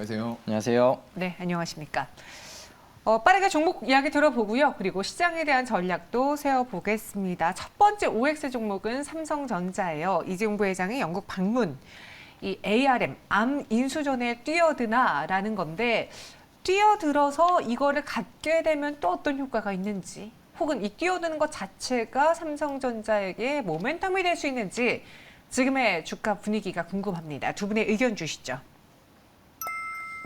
안녕하세요. 안녕하세요. 네, 안녕하십니까. 빠르게 종목 이야기 들어보고요. 그리고 시장에 대한 전략도 세워보겠습니다. 첫 번째 OX 종목은 삼성전자예요. 이재용 부회장의 영국 방문. 이 ARM, 암 인수전에 뛰어드나라는 건데 뛰어들어서 이거를 갖게 되면 또 어떤 효과가 있는지 혹은 이 뛰어드는 것 자체가 삼성전자에게 모멘텀이 될 수 있는지 지금의 주가 분위기가 궁금합니다. 두 분의 의견 주시죠.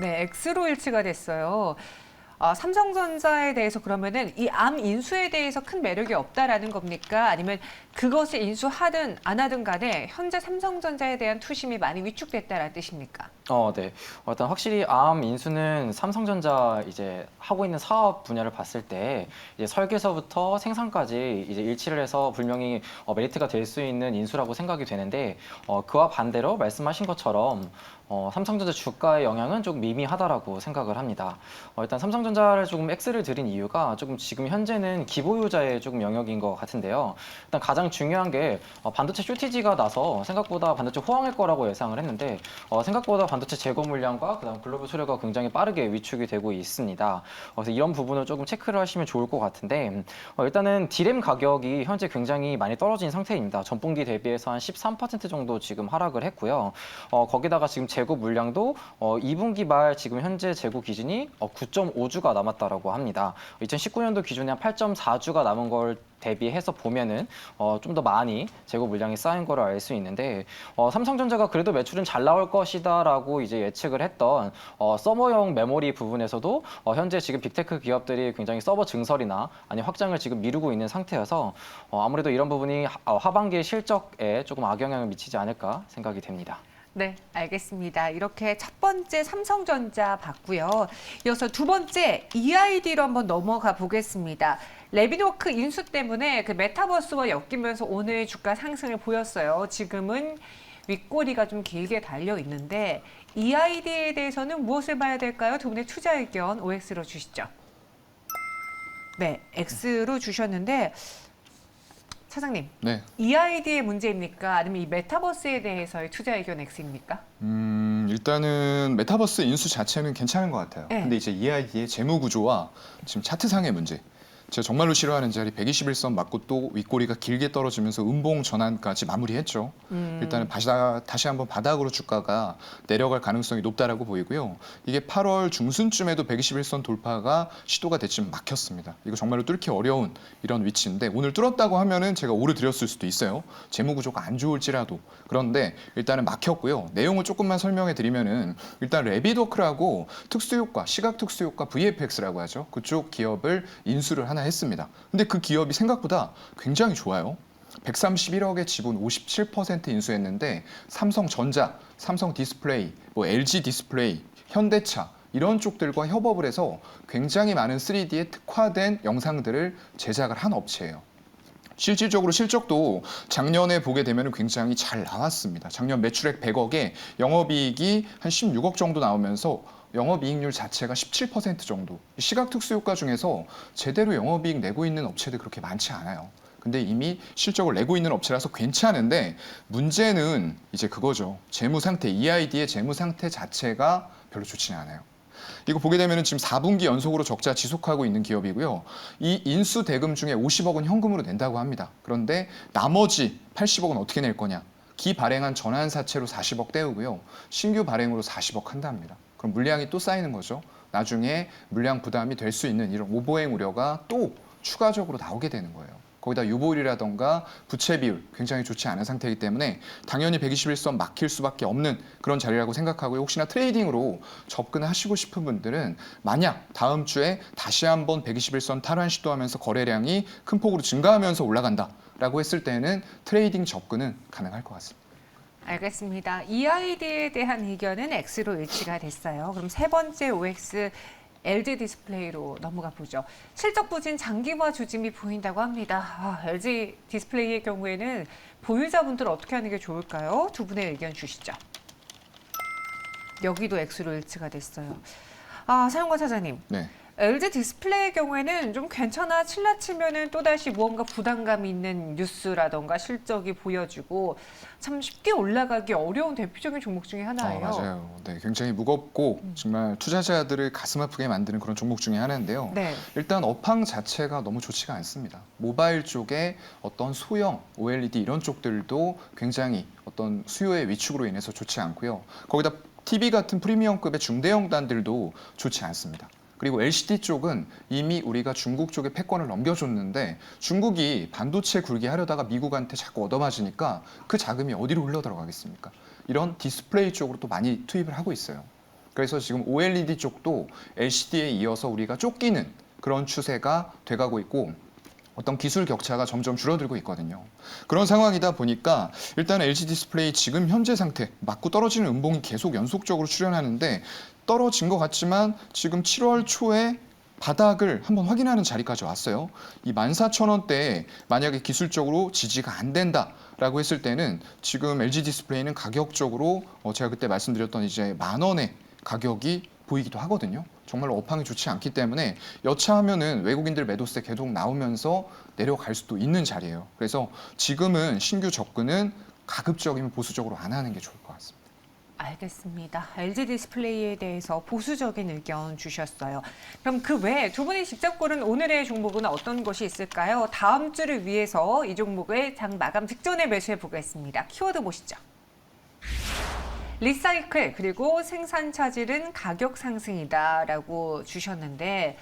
네, X로 일치가 됐어요. 삼성전자에 대해서 그러면은 이 암 인수에 대해서 큰 매력이 없다라는 겁니까? 아니면 그것을 인수하든 안 하든 간에 현재 삼성전자에 대한 투심이 많이 위축됐다라는 뜻입니까? 네. 일단 확실히 암 인수는 삼성전자 이제 하고 있는 사업 분야를 봤을 때 이제 설계서부터 생산까지 이제 일치를 해서 분명히 메리트가 될 수 있는 인수라고 생각이 되는데 그와 반대로 말씀하신 것처럼 삼성전자 주가의 영향은 조금 미미하다라고 생각을 합니다. 일단 삼성전자를 조금 X를 드린 이유가 조금 지금 현재는 기보유자의 조금 영역인 것 같은데요. 일단 가장 중요한 게 반도체 쇼티지가 나서 생각보다 반도체 호황일 거라고 예상을 했는데 생각보다 반도체 재고 물량과 그다음 글로벌 수요가 굉장히 빠르게 위축이 되고 있습니다. 그래서 이런 부분을 조금 체크를 하시면 좋을 것 같은데 일단은 디램 가격이 현재 굉장히 많이 떨어진 상태입니다. 전분기 대비해서 한 13% 정도 지금 하락을 했고요. 거기다가 지금 재고 물량도 2분기 말 지금 현재 재고 기준이 9.5주가 남았다라고 합니다. 2019년도 기준에 한 8.4주가 남은 걸 대비해서 보면은 좀 더 많이 재고 물량이 쌓인 거를 알 수 있는데 삼성전자가 그래도 매출은 잘 나올 것이다라고 이제 예측을 했던 서버용 메모리 부분에서도 현재 지금 빅테크 기업들이 굉장히 서버 증설이나 아니 확장을 지금 미루고 있는 상태여서 아무래도 이런 부분이 하반기 실적에 조금 악영향을 미치지 않을까 생각이 됩니다. 네, 알겠습니다. 이렇게 첫 번째 삼성전자 봤고요. 이어서 두 번째 EID로 한번 넘어가 보겠습니다. 레비노크 인수 때문에 그 메타버스와 엮이면서 오늘 주가 상승을 보였어요. 지금은 윗꼬리가 좀 길게 달려 있는데 EID에 대해서는 무엇을 봐야 될까요? 두 분의 투자 의견 OX로 주시죠. 네, X로 주셨는데 차장님, 네. EID의 문제입니까? 아니면 이 메타버스에 대해서의 투자 의견 X입니까? 일단은 메타버스 인수 자체는 괜찮은 것 같아요. 네. 근데 이제 EID의 재무 구조와 지금 차트상의 문제. 제가 정말로 싫어하는 자리 121선 맞고 또 윗꼬리가 길게 떨어지면서 음봉 전환까지 마무리했죠. 일단은 다시 한번 바닥으로 주가가 내려갈 가능성이 높다라고 보이고요. 이게 8월 중순쯤에도 121선 돌파가 시도가 됐지만 막혔습니다. 이거 정말로 뚫기 어려운 이런 위치인데 오늘 뚫었다고 하면은 제가 오를 드렸을 수도 있어요. 재무 구조가 안 좋을지라도. 그런데 일단은 막혔고요. 내용을 조금만 설명해 드리면은 일단 레비도크라고 특수효과, 시각 특수효과 VFX라고 하죠. 그쪽 기업을 인수를 하나 했습니다. 근데 그 기업이 생각보다 굉장히 좋아요. 131억의 지분 57% 인수했는데 삼성전자, 삼성디스플레이, 뭐 LG 디스플레이, 현대차 이런 쪽들과 협업을 해서 굉장히 많은 3D에 특화된 영상들을 제작을 한 업체예요. 실질적으로 실적도 작년에 보게 되면 굉장히 잘 나왔습니다. 작년 매출액 100억에 영업이익이 한 16억 정도 나오면서 영업이익률 자체가 17% 정도. 시각 특수효과 중에서 제대로 영업이익 내고 있는 업체들 그렇게 많지 않아요. 근데 이미 실적을 내고 있는 업체라서 괜찮은데 문제는 이제 그거죠. 재무 상태, EID의 재무 상태 자체가 별로 좋지는 않아요. 이거 보게 되면 지금 4분기 연속으로 적자 지속하고 있는 기업이고요. 이 인수 대금 중에 50억은 현금으로 낸다고 합니다. 그런데 나머지 80억은 어떻게 낼 거냐? 기발행한 전환사채로 40억 떼우고요. 신규 발행으로 40억 한답니다. 그럼 물량이 또 쌓이는 거죠. 나중에 물량 부담이 될 수 있는 이런 오보행 우려가 또 추가적으로 나오게 되는 거예요. 거기다 유보율이라던가 부채 비율 굉장히 좋지 않은 상태이기 때문에 당연히 121선 막힐 수밖에 없는 그런 자리라고 생각하고요. 혹시나 트레이딩으로 접근하시고 싶은 분들은 만약 다음 주에 다시 한번 121선 탈환 시도하면서 거래량이 큰 폭으로 증가하면서 올라간다라고 했을 때는 트레이딩 접근은 가능할 것 같습니다. 알겠습니다. EID에 대한 의견은 X로 일치가 됐어요. 그럼 세 번째 OX LG 디스플레이로 넘어가 보죠. 실적 부진 장기화 조짐이 보인다고 합니다. LG 디스플레이의 경우에는 보유자분들 어떻게 하는 게 좋을까요? 두 분의 의견 주시죠. 여기도 X로 일치가 됐어요. 사용과 차장님. 네. LG 디스플레이의 경우에는 좀 괜찮아 칠라 치면은 또다시 무언가 부담감 있는 뉴스라던가 실적이 보여지고 참 쉽게 올라가기 어려운 대표적인 종목 중에 하나예요. 맞아요. 네, 굉장히 무겁고 정말 투자자들을 가슴 아프게 만드는 그런 종목 중에 하나인데요. 네. 일단 업황 자체가 너무 좋지가 않습니다. 모바일 쪽에 어떤 소형, OLED 이런 쪽들도 굉장히 어떤 수요의 위축으로 인해서 좋지 않고요. 거기다 TV 같은 프리미엄급의 중대형 단들도 좋지 않습니다. 그리고 LCD 쪽은 이미 우리가 중국 쪽에 패권을 넘겨줬는데 중국이 반도체 굴게 하려다가 미국한테 자꾸 얻어맞으니까 그 자금이 어디로 흘러들어가겠습니까? 이런 디스플레이 쪽으로 또 많이 투입을 하고 있어요. 그래서 지금 OLED 쪽도 LCD에 이어서 우리가 쫓기는 그런 추세가 돼가고 있고 어떤 기술 격차가 점점 줄어들고 있거든요. 그런 상황이다 보니까 일단 LG 디스플레이 지금 현재 상태 맞고 떨어지는 음봉이 계속 연속적으로 출현하는데 떨어진 것 같지만 지금 7월 초에 바닥을 한번 확인하는 자리까지 왔어요. 이 14,000원대에 만약에 기술적으로 지지가 안 된다라고 했을 때는 지금 LG 디스플레이는 가격적으로 제가 그때 말씀드렸던 이제 10,000원의 가격이 보이기도 하거든요. 정말로 업황이 좋지 않기 때문에 여차하면은 외국인들 매도세 계속 나오면서 내려갈 수도 있는 자리예요. 그래서 지금은 신규 접근은 가급적이면 보수적으로 안 하는 게 좋을 것 같습니다. 알겠습니다. LG 디스플레이에 대해서 보수적인 의견 주셨어요. 그럼 그 외에 두 분이 직접 고른 오늘의 종목은 어떤 것이 있을까요? 다음 주를 위해서 이 종목을 장 마감 직전에 매수해 보겠습니다. 키워드 보시죠. 리사이클 그리고 생산 차질은 가격 상승이다라고 주셨는데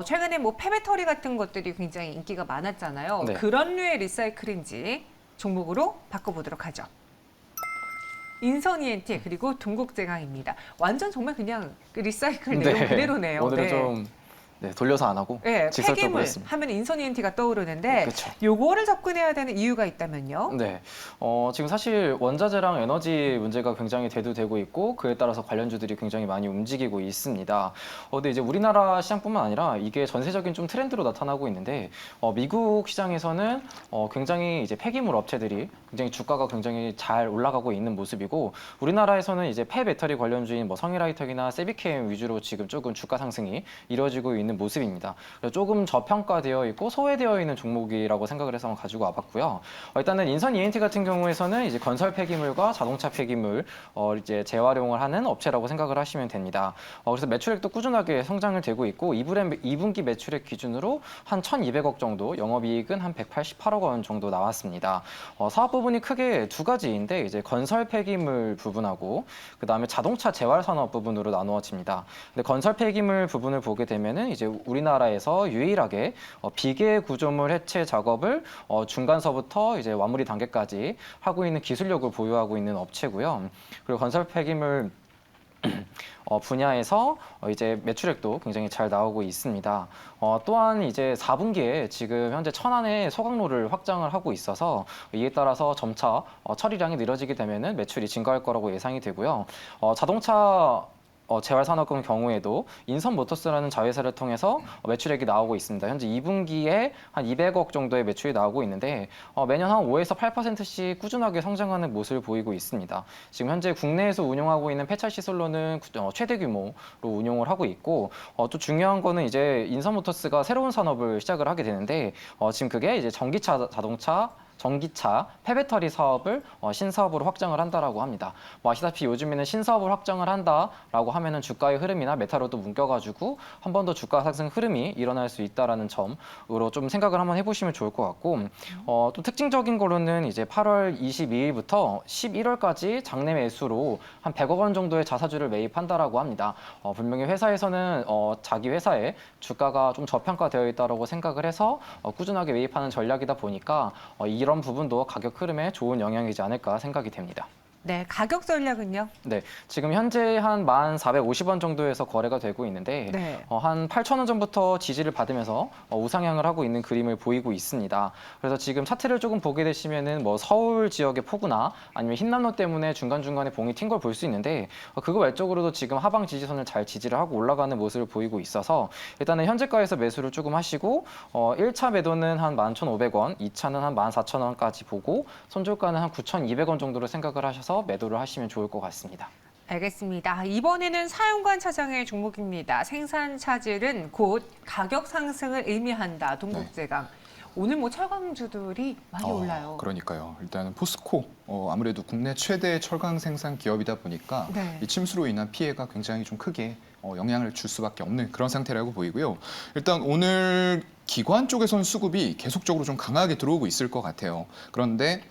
최근에 뭐 폐배터리 같은 것들이 굉장히 인기가 많았잖아요. 네. 그런 류의 리사이클인지 종목으로 바꿔보도록 하죠. 인선 ENT 그리고 동국제강입니다. 완전 정말 그냥 그 리사이클 내용 그대로네요. 오늘은 네. 좀 돌려서 안 하고 네, 직설적으로 폐기물 했습니다. 하면 인선 ENT가 떠오르는데 그렇죠. 요거를 접근해야 되는 이유가 있다면요? 네, 지금 사실 원자재랑 에너지 문제가 굉장히 대두되고 있고 그에 따라서 관련주들이 굉장히 많이 움직이고 있습니다. 근데 이제 우리나라 시장뿐만 아니라 이게 전세적인 좀 트렌드로 나타나고 있는데 미국 시장에서는 굉장히 이제 폐기물 업체들이 굉장히 주가가 굉장히 잘 올라가고 있는 모습이고 우리나라에서는 이제 폐배터리 관련주인 뭐 성일하이텍이나 세비케임 위주로 지금 조금 주가 상승이 이루어지고 있는 모습입니다. 그래서 조금 저평가되어 있고 소외되어 있는 종목이라고 생각을 해서 가지고 와봤고요. 일단은 인선 ENT 같은 경우에서는 이제 건설 폐기물과 자동차 폐기물 이제 재활용을 하는 업체라고 생각을 하시면 됩니다. 그래서 매출액도 꾸준하게 성장을 되고 있고 2분기 매출액 기준으로 한 1,200억 정도, 영업이익은 한 188억 원 정도 나왔습니다. 사업 부분이 크게 두 가지인데 이제 건설 폐기물 부분하고 그다음에 자동차 재활 산업 부분으로 나누어집니다. 근데 건설 폐기물 부분을 보게 되면은 이제 우리나라에서 유일하게 비계 구조물 해체 작업을 중간서부터 이제 마무리 단계까지 하고 있는 기술력을 보유하고 있는 업체고요. 그리고 건설 폐기물 분야에서 이제 매출액도 굉장히 잘 나오고 있습니다. 또한 이제 4분기에 지금 현재 천안에 소각로를 확장을 하고 있어서 이에 따라서 점차 처리량이 늘어지게 되면은 매출이 증가할 거라고 예상이 되고요. 자동차 재활 산업군 경우에도 인선 모터스라는 자회사를 통해서 매출액이 나오고 있습니다. 현재 2분기에 한 200억 정도의 매출이 나오고 있는데 매년 한 5에서 8%씩 꾸준하게 성장하는 모습을 보이고 있습니다. 지금 현재 국내에서 운영하고 있는 폐차 시설로는 최대 규모로 운용을 하고 있고 또 중요한 거는 이제 인선 모터스가 새로운 산업을 시작을 하게 되는데 지금 그게 이제 전기차 폐배터리 사업을 신사업으로 확장을 한다라고 합니다. 뭐 아시다시피 요즘에는 신사업을 확장을 한다라고 하면은 주가의 흐름이나 메타로도 묶여가지고 한 번 더 주가 상승 흐름이 일어날 수 있다라는 점으로 좀 생각을 한번 해보시면 좋을 것 같고 또 특징적인 거로는 이제 8월 22일부터 11월까지 장내 매수로 한 100억 원 정도의 자사주를 매입한다라고 합니다. 분명히 회사에서는 자기 회사의 주가가 좀 저평가되어 있다라고 생각을 해서 꾸준하게 매입하는 전략이다 보니까 이런 부분도 가격 흐름에 좋은 영향이지 않을까 생각이 됩니다. 네, 가격 전략은요? 네, 지금 현재 한 1,450원 정도에서 거래가 되고 있는데 네. 한 8,000원 전부터 지지를 받으면서 우상향을 하고 있는 그림을 보이고 있습니다. 그래서 지금 차트를 조금 보게 되시면은 뭐 서울 지역의 폭우나 아니면 흰남노 때문에 중간중간에 봉이 튄 걸 볼 수 있는데 그거 외적으로도 지금 하방 지지선을 잘 지지를 하고 올라가는 모습을 보이고 있어서 일단은 현재가에서 매수를 조금 하시고 1차 매도는 한 11,500원, 2차는 한 14,000원까지 보고 손절가는 한 9,200원 정도로 생각을 하셔서 매도를 하시면 좋을 것 같습니다. 알겠습니다. 이번에는 사용관 차장의 종목입니다. 생산 차질은 곧 가격 상승을 의미한다. 동국제강. 오늘 뭐 철강주들이 많이 올라요. 그러니까요. 일단은 포스코 아무래도 국내 최대 철강 생산 기업이다 보니까 네. 이 침수로 인한 피해가 굉장히 좀 크게 영향을 줄 수밖에 없는 그런 상태라고 보이고요. 일단 오늘 기관 쪽에서는 수급이 계속적으로 좀 강하게 들어오고 있을 것 같아요. 그런데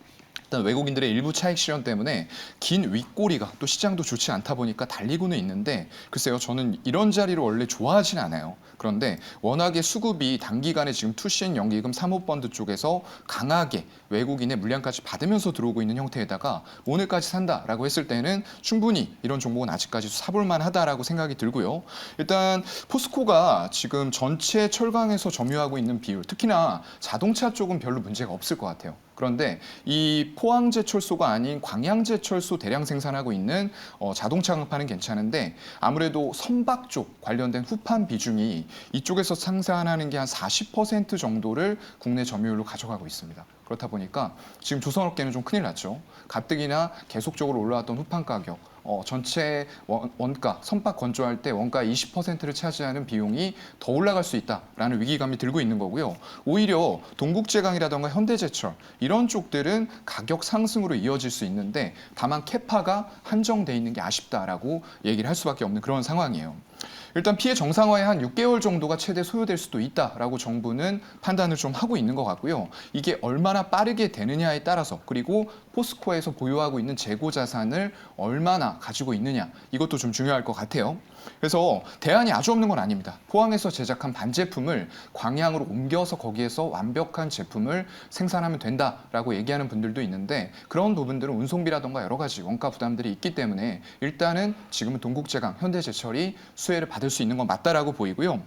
일단 외국인들의 일부 차익 실현 때문에 긴 윗꼬리가 또 시장도 좋지 않다 보니까 달리고는 있는데 글쎄요, 저는 이런 자리를 원래 좋아하진 않아요. 그런데 워낙에 수급이 단기간에 지금 투신 연기금 사모펀드 쪽에서 강하게 외국인의 물량까지 받으면서 들어오고 있는 형태에다가 오늘까지 산다라고 했을 때는 충분히 이런 종목은 아직까지 사볼 만하다라고 생각이 들고요. 일단 포스코가 지금 전체 철강에서 점유하고 있는 비율, 특히나 자동차 쪽은 별로 문제가 없을 것 같아요. 그런데 이 포항제철소가 아닌 광양제철소 대량 생산하고 있는 자동차 강판은 괜찮은데 아무래도 선박 쪽 관련된 후판 비중이 이쪽에서 생산하는 게 한 40% 정도를 국내 점유율로 가져가고 있습니다. 그렇다 보니까 지금 조선업계는 좀 큰일 났죠. 가뜩이나 계속적으로 올라왔던 후판 가격, 전체 원가, 선박 건조할 때 원가 20%를 차지하는 비용이 더 올라갈 수 있다라는 위기감이 들고 있는 거고요. 오히려 동국제강이라던가 현대제철 이런 쪽들은 가격 상승으로 이어질 수 있는데 다만 캐파가 한정돼 있는 게 아쉽다라고 얘기를 할 수밖에 없는 그런 상황이에요. 일단 피해 정상화에 한 6개월 정도가 최대 소요될 수도 있다라고 정부는 판단을 좀 하고 있는 것 같고요. 이게 얼마나 빠르게 되느냐에 따라서 그리고 포스코에서 보유하고 있는 재고 자산을 얼마나 가지고 있느냐 이것도 좀 중요할 것 같아요. 그래서 대안이 아주 없는 건 아닙니다. 포항에서 제작한 반제품을 광양으로 옮겨서 거기에서 완벽한 제품을 생산하면 된다라고 얘기하는 분들도 있는데 그런 부분들은 운송비라던가 여러 가지 원가 부담들이 있기 때문에 일단은 지금은 동국제강, 현대제철이 수혜를 받을 수 있는 건 맞다라고 보이고요.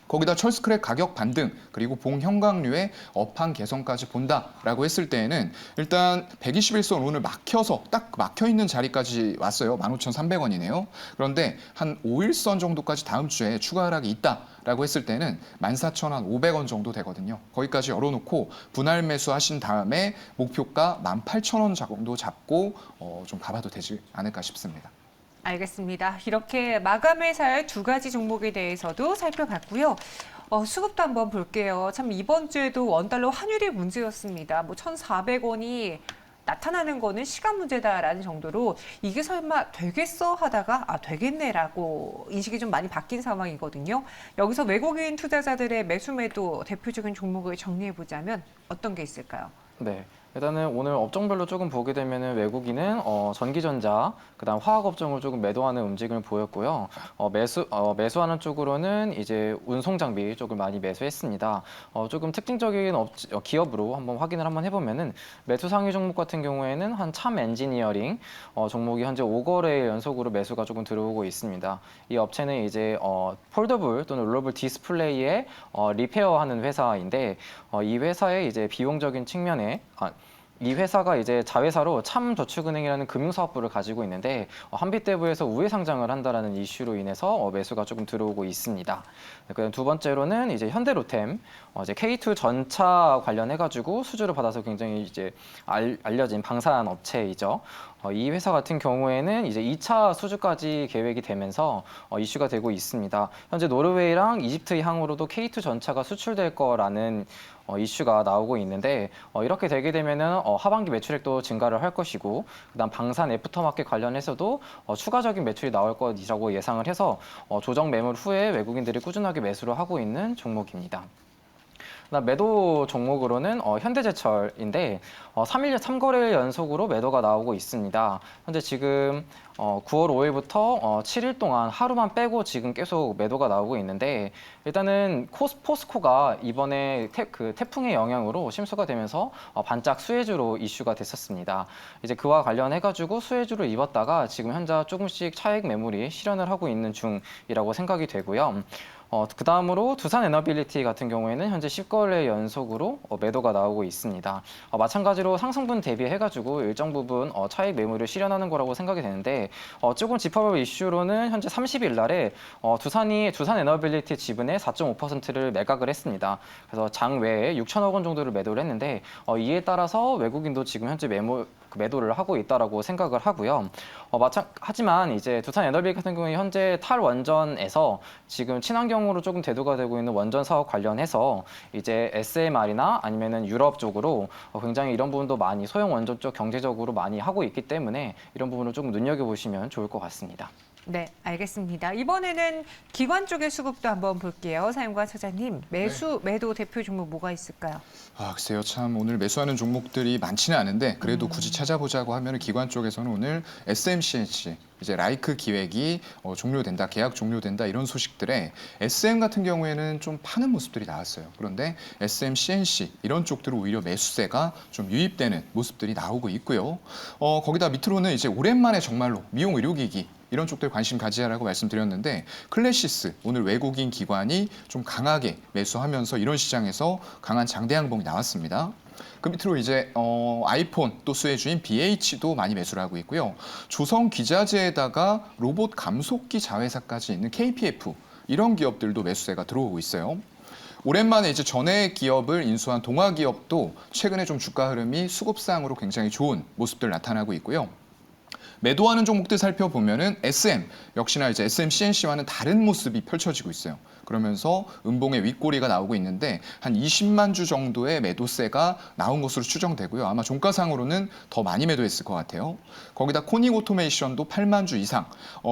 거기다 철스크랩 가격 반등 그리고 봉형광류의 업황 개선까지 본다라고 했을 때에는 일단 121선 오늘 막혀서 딱 막혀 있는 자리까지 왔어요. 15,300원이네요. 그런데 한 5일선 정도까지 다음 주에 추가 하락이 있다라고 했을 때는 14,500원 정도 되거든요. 거기까지 열어놓고 분할 매수하신 다음에 목표가 18,000원 정도 잡고 좀 가봐도 되지 않을까 싶습니다. 알겠습니다. 이렇게 마감회사의 두 가지 종목에 대해서도 살펴봤고요. 수급도 한번 볼게요. 참 이번 주에도 원달러 환율이 문제였습니다. 뭐 1,400원이 나타나는 거는 시간 문제다라는 정도로 이게 설마 되겠어 하다가 되겠네라고 인식이 좀 많이 바뀐 상황이거든요. 여기서 외국인 투자자들의 매수 매도 대표적인 종목을 정리해 보자면 어떤 게 있을까요? 네. 일단은 오늘 업종별로 조금 보게 되면은 외국인은 전기전자, 그다음 화학 업종을 조금 매도하는 움직임을 보였고요. 매수하는 쪽으로는 이제 운송 장비 쪽을 많이 매수했습니다. 조금 특징적인 기업으로 한번 해보면은 매수 상위 종목 같은 경우에는 한 참 엔지니어링 종목이 현재 5거래 연속으로 매수가 조금 들어오고 있습니다. 이 업체는 이제 폴더블 또는 롤러블 디스플레이에 리페어하는 회사인데 이 회사의 이제 비용적인 측면에 이 회사가 이제 자회사로 참저축은행이라는 금융사업부를 가지고 있는데 한빛대부에서 우회 상장을 한다라는 이슈로 인해서 매수가 조금 들어오고 있습니다. 그다음 두 번째로는 이제 현대로템, 이제 K2 전차 관련해가지고 수주를 받아서 굉장히 이제 알려진 방산 업체이죠. 이 회사 같은 경우에는 이제 2차 수주까지 계획이 되면서 이슈가 되고 있습니다. 현재 노르웨이랑 이집트 향으로도 K2 전차가 수출될 거라는 이슈가 나오고 있는데 이렇게 되게 되면은 하반기 매출액도 증가를 할 것이고 그다음 방산 애프터마켓 관련해서도 추가적인 매출이 나올 것이라고 예상을 해서 조정 매물 후에 외국인들이 꾸준하게 매수를 하고 있는 종목입니다. 매도 종목으로는 현대제철인데 3거래 연속으로 매도가 나오고 있습니다. 현재 지금 9월 5일부터 7일 동안 하루만 빼고 지금 계속 매도가 나오고 있는데 일단은 포스코가 이번에 태풍의 영향으로 심수가 되면서 반짝 수혜주로 이슈가 됐었습니다. 이제 그와 관련해가지고 수혜주를 입었다가 지금 현재 조금씩 차익 매물이 실현을 하고 있는 중이라고 생각이 되고요. 그 다음으로 두산에너빌리티 같은 경우에는 현재 10거래 연속으로 매도가 나오고 있습니다. 마찬가지로 상승분 대비해가지고 일정 부분 차익 매물을 실현하는 거라고 생각이 되는데 조금 짚어볼 이슈로는 현재 30일 날에 두산에너빌리티 지분의 4.5%를 매각을 했습니다. 그래서 장 외에 6천억 원 정도를 매도를 했는데 이에 따라서 외국인도 지금 현재 그 매도를 하고 있다라고 생각을 하고요. 하지만 이제 두산 에너비 같은 경우에 현재 탈원전에서 지금 친환경으로 조금 대두가 되고 있는 원전 사업 관련해서 이제 SMR이나 아니면은 유럽 쪽으로 굉장히 이런 부분도 많이 소형 원전 쪽 경제적으로 많이 하고 있기 때문에 이런 부분을 조금 눈여겨보시면 좋을 것 같습니다. 네, 알겠습니다. 이번에는 기관 쪽의 수급도 한번 볼게요. 사연과 차장님, 매도 대표 종목 뭐가 있을까요? 글쎄요. 참 오늘 매수하는 종목들이 많지는 않은데 그래도 굳이 찾아보자고 하면 기관 쪽에서는 오늘 SMCNC, 이제 라이크 기획이 종료된다, 계약 종료된다 이런 소식들에 SM 같은 경우에는 좀 파는 모습들이 나왔어요. 그런데 SM, CNC 이런 쪽들은 오히려 매수세가 좀 유입되는 모습들이 나오고 있고요. 거기다 밑으로는 이제 오랜만에 정말로 미용 의료기기 이런 쪽들 관심 가지라고 말씀드렸는데 클래시스 오늘 외국인 기관이 좀 강하게 매수하면서 이런 시장에서 강한 장대 양봉이 나왔습니다. 그 밑으로 이제 아이폰 또 수혜주인 BH도 많이 매수를 하고 있고요. 조성 기자재에다가 로봇 감속기 자회사까지 있는 KPF 이런 기업들도 매수세가 들어오고 있어요. 오랜만에 이제 전해 기업을 인수한 동아 기업도 최근에 좀 주가 흐름이 수급상으로 굉장히 좋은 모습들 나타나고 있고요. 매도하는 종목들 살펴보면은 SM 역시나 이제 SMCNC와는 다른 모습이 펼쳐지고 있어요. 그러면서 음봉의 윗꼬리가 나오고 있는데 한 20만 주 정도의 매도세가 나온 것으로 추정되고요. 아마 종가상으로는 더 많이 매도했을 것 같아요. 거기다 코닉 오토메이션도 8만 주 이상,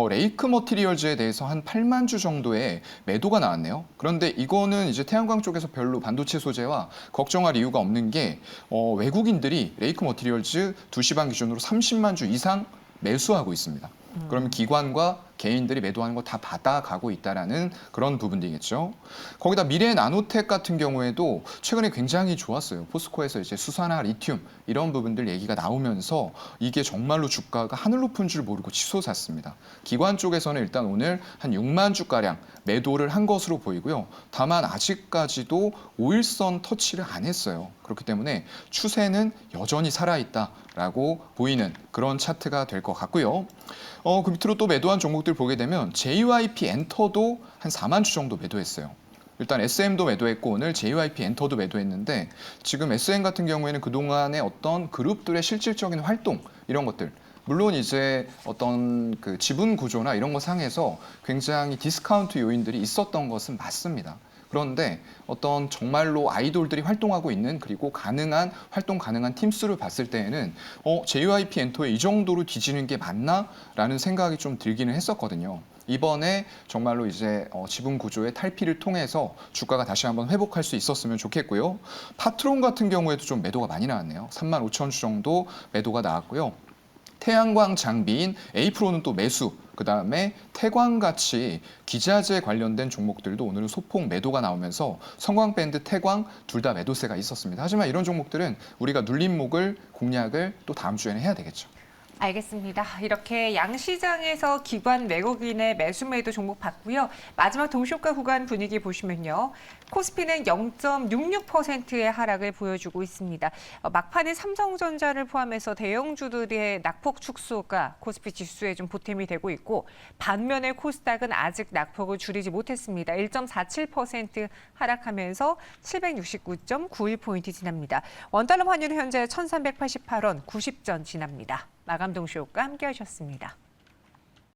레이크 머티리얼즈에 대해서 한 8만 주 정도의 매도가 나왔네요. 그런데 이거는 이제 태양광 쪽에서 별로 반도체 소재와 걱정할 이유가 없는 게 외국인들이 레이크 머티리얼즈 2시 반 기준으로 30만 주 이상 매수하고 있습니다. 그러면 기관과 개인들이 매도하는 거 다 받아가고 있다라는 그런 부분들이겠죠. 거기다 미래 나노텍 같은 경우에도 최근에 굉장히 좋았어요. 포스코에서 이제 수산화, 리튬 이런 부분들 얘기가 나오면서 이게 정말로 주가가 하늘 높은 줄 모르고 치솟았습니다. 기관 쪽에서는 일단 오늘 한 6만 주가량 매도를 한 것으로 보이고요. 다만 아직까지도 5일선 터치를 안 했어요. 그렇기 때문에 추세는 여전히 살아있다라고 보이는 그런 차트가 될 것 같고요. 그 밑으로 또 매도한 종목들 보게 되면 JYP 엔터도 한 4만 주 정도 매도했어요. 일단 SM도 매도했고 오늘 JYP 엔터도 매도했는데 지금 SM 같은 경우에는 그동안의 어떤 그룹들의 실질적인 활동 이런 것들 물론 이제 어떤 그 지분 구조나 이런 거 상에서 굉장히 디스카운트 요인들이 있었던 것은 맞습니다. 그런데 어떤 정말로 아이돌들이 활동하고 있는 그리고 활동 가능한 팀수를 봤을 때에는 JYP 엔터에 이 정도로 뒤지는 게 맞나라는 생각이 좀 들기는 했었거든요. 이번에 정말로 이제 지분 구조의 탈피를 통해서 주가가 다시 한번 회복할 수 있었으면 좋겠고요. 파트론 같은 경우에도 좀 매도가 많이 나왔네요. 3만 5천 주 정도 매도가 나왔고요. 태양광 장비인 에이프로는 또 매수, 그다음에 태광같이 기자재 관련된 종목들도 오늘은 소폭 매도가 나오면서 성광밴드, 태광 둘 다 매도세가 있었습니다. 하지만 이런 종목들은 우리가 눌림목을 공략을 또 다음 주에는 해야 되겠죠. 알겠습니다. 이렇게 양시장에서 기관 외국인의 매수 매도 종목 봤고요. 마지막 동시효과 구간 분위기 보시면요. 코스피는 0.66%의 하락을 보여주고 있습니다. 막판에 삼성전자를 포함해서 대형주들의 낙폭 축소가 코스피 지수에 좀 보탬이 되고 있고 반면에 코스닥은 아직 낙폭을 줄이지 못했습니다. 1.47% 하락하면서 769.91포인트 지납니다. 원달러 환율은 현재 1388원 90전 지납니다. 마감 동시효과 함께 하셨습니다.